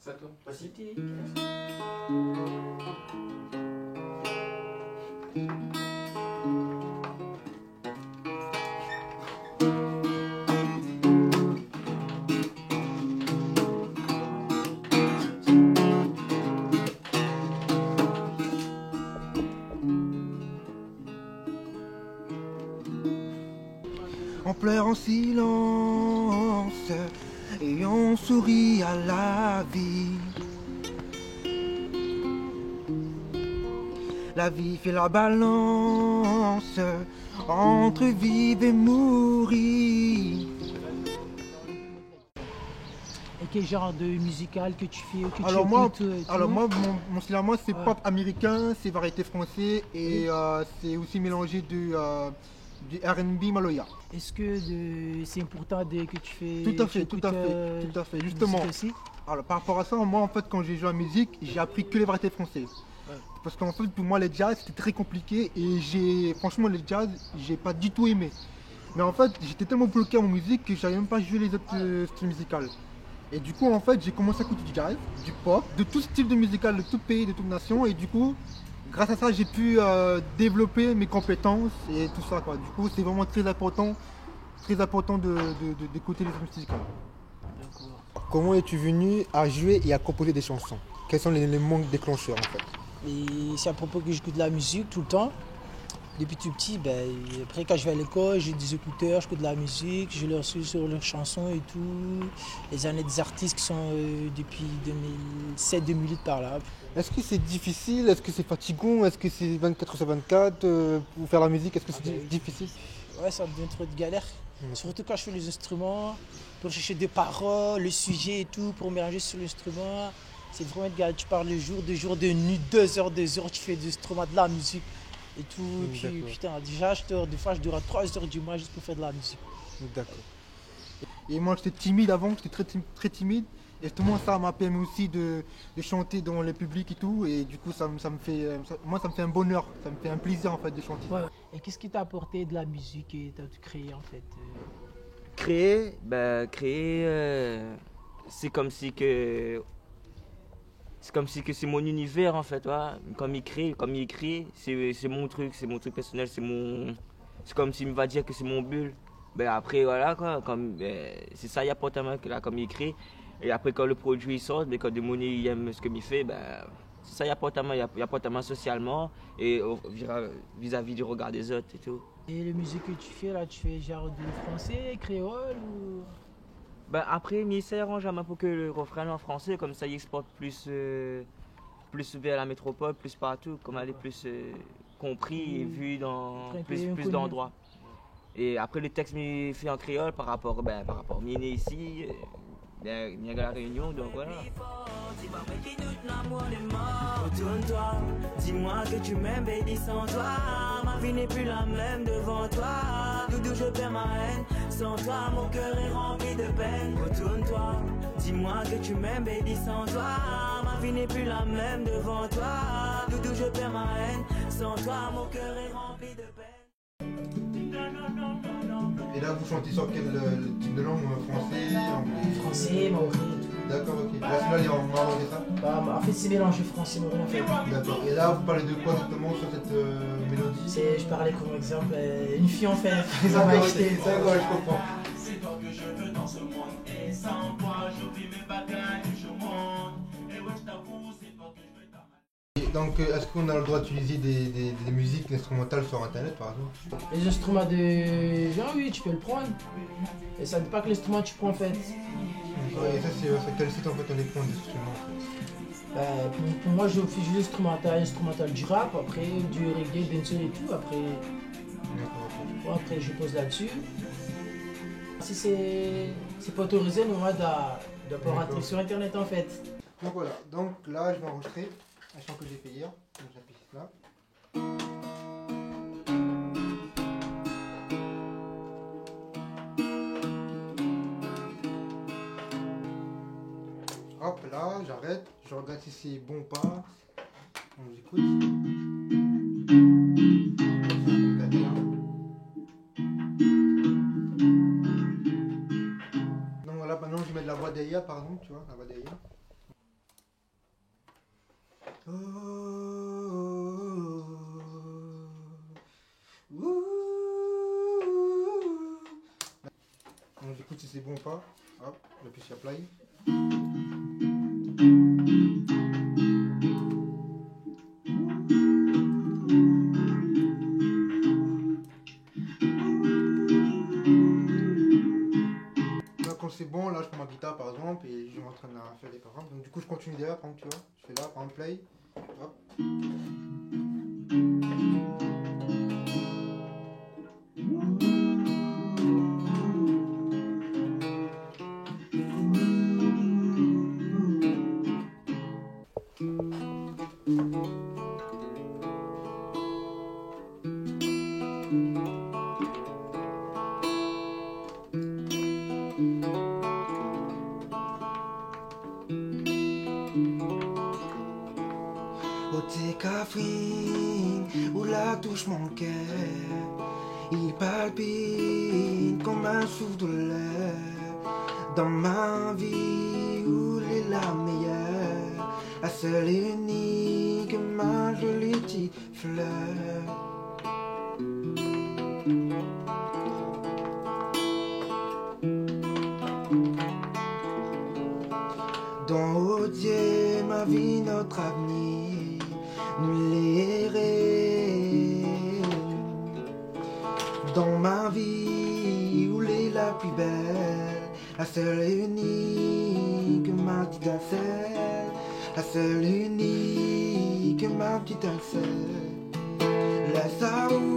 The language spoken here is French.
C'est à toi. Voici. On pleure en silence et on sourit à la vie. La vie fait la balance entre vivre et mourir. Et quel genre de musical que tu fais, que tu Alors moi, écoutes, mon style à moi, c'est Ouais. pop américain, c'est variété français et c'est aussi mélangé du R&B maloya. Est-ce que c'est important que tu fais Tout à fait, tu tout écoutes, à fait, tout à fait. Justement, musique aussi? alors par rapport à ça, moi en fait quand j'ai joué à la musique, j'ai appris que les variétés françaises. Ouais. Parce qu'en fait pour moi les jazz c'était très compliqué et franchement les jazz j'ai pas du tout aimé. Mais en fait j'étais tellement bloqué à mon musique que j'avais même pas joué les autres styles musicaux. Et du coup en fait j'ai commencé à écouter du jazz, du pop, de tout style de musical, de tout pays, de toute nation et du coup grâce à ça j'ai pu développer mes compétences et tout ça quoi. Du coup c'est vraiment très important d'écouter les autres musicales. D'accord. Comment es-tu venu à jouer et à composer des chansons? Quels sont les manques déclencheurs en fait? Et c'est à propos que j'écoute de la musique tout le temps. Depuis tout petit, après quand je vais à l'école, j'ai des écouteurs, j'écoute de la musique, je leur suis sur leurs chansons et tout. Les années des artistes qui sont depuis 2007-2008 par là. Est-ce que c'est difficile? Est-ce que c'est fatigant? Est-ce que c'est 24 sur 24 pour faire la musique? Est-ce que c'est Oui. difficile? Ouais, ça devient trop de galère. Surtout quand je fais les instruments, pour chercher des paroles, le sujet et tout, pour mélanger sur l'instrument. C'est vraiment de galère. Tu parles le jour, 2 nuit, 2 heures, tu fais des instruments, de la musique et tout. Et puis D'accord. putain, déjà, des fois, je dors à 3 heures du mois juste pour faire de la musique. D'accord. Et moi j'étais timide avant, j'étais très timide. Et justement ça m'a permis aussi de chanter dans le public et tout. Et du coup ça me fait, moi ça me fait un bonheur, ça me fait un plaisir en fait de chanter. Ouais. Et qu'est-ce qui t'a apporté de la musique et t'as créé en fait Créer, c'est comme si que c'est mon univers en fait, ouais. Comme il écrit, c'est mon truc personnel, c'est comme s'il me va dire que c'est mon bulle. Ben après voilà quoi, c'est ça il apporte à moi que là comme il écrit. Et après quand le produit sort, ben, quand Demoni il aime ce que il fait, ben c'est ça il apporte à moi, il apporte à moi socialement et vis-à-vis du regard des autres et tout. Et la musique que tu fais là, tu fais genre du français, créole ou... Ben après, il s'arrange pour que le refrain en français, comme ça il exporte plus vers la métropole, plus partout, comme elle est plus compris et vu dans Très plus inconnu. d'endroits. Et après le texte m'est fait en créole par rapport m'y né ici, m'y à la Réunion, donc voilà. Retourne-toi, dis-moi que tu m'aimes, baby, sans toi. Ma vie n'est plus la même devant toi. Doudou, je perds ma haine. Sans toi, mon cœur est rempli de peine. Retourne-toi, dis-moi que tu m'aimes, baby, sans toi. Ma vie n'est plus la même devant toi. Doudou, je perds ma haine. Sans toi, mon cœur est rempli de peine. Et là vous chantez sur quel type de langue? Français, anglais? Français, maoré et tout. D'accord, ok. Là celui-là il est en maroc et ça? En fait, c'est mélangé français, maoré en fait. D'accord. Et là vous parlez de quoi exactement sur cette mélodie? Je parlais comme exemple, une fille en fait, ça D'accord, m'a ok. acheté. D'accord, je comprends. C'est toi que je veux dans ce monde. Et sans toi, j'oublie mes bagages, je monte. Et ouais, je t'avoue, c'est toi que je veux t'amener. Et donc est-ce qu'on a le droit d'utiliser des musiques instrumentales sur internet par exemple? Les instruments de genre, oui, tu peux le prendre. Et ça ne dit pas que l'instrument tu prends en fait. Ouais, et ça c'est sur quel site en fait on les prend des instruments en fait? Pour moi, je fais juste instrumental du rap, après du reggae, dancehall et tout. Après, D'accord, ok. bon, après je pose là-dessus. Si c'est pas autorisé, mais moi, de pas rentrer sur internet en fait. Donc voilà, donc là je vais enregistrer un chant que j'ai fait hier, donc j'appuie là. Hop là, j'arrête, je regarde si c'est bon ou pas. On écoute. Donc voilà, maintenant je mets de la voix derrière, par exemple, tu vois, la voix derrière. Oh, ouh. Donc, j'écoute si c'est bon ou pas. Hop, j'appuie sur play. Là, quand c'est bon, là je prends ma guitare par exemple et je suis en train de la faire des paroles. Donc du coup je continue derrière, par exemple, tu vois. Je fais là, par exemple, play. Hop. Oh tes cafrines, où la touche mon cœur, il palpite comme un souffle de l'air. Dans ma vie, où est la meilleure, la seule et unique, ma jolie petite fleur. Dans Odier, ma vie, notre avenir, nous l'errer. Dans ma vie, où est la plus belle, la seule et unique, ma petite Ansel, la seule et unique, ma petite Ansel. Laisse à où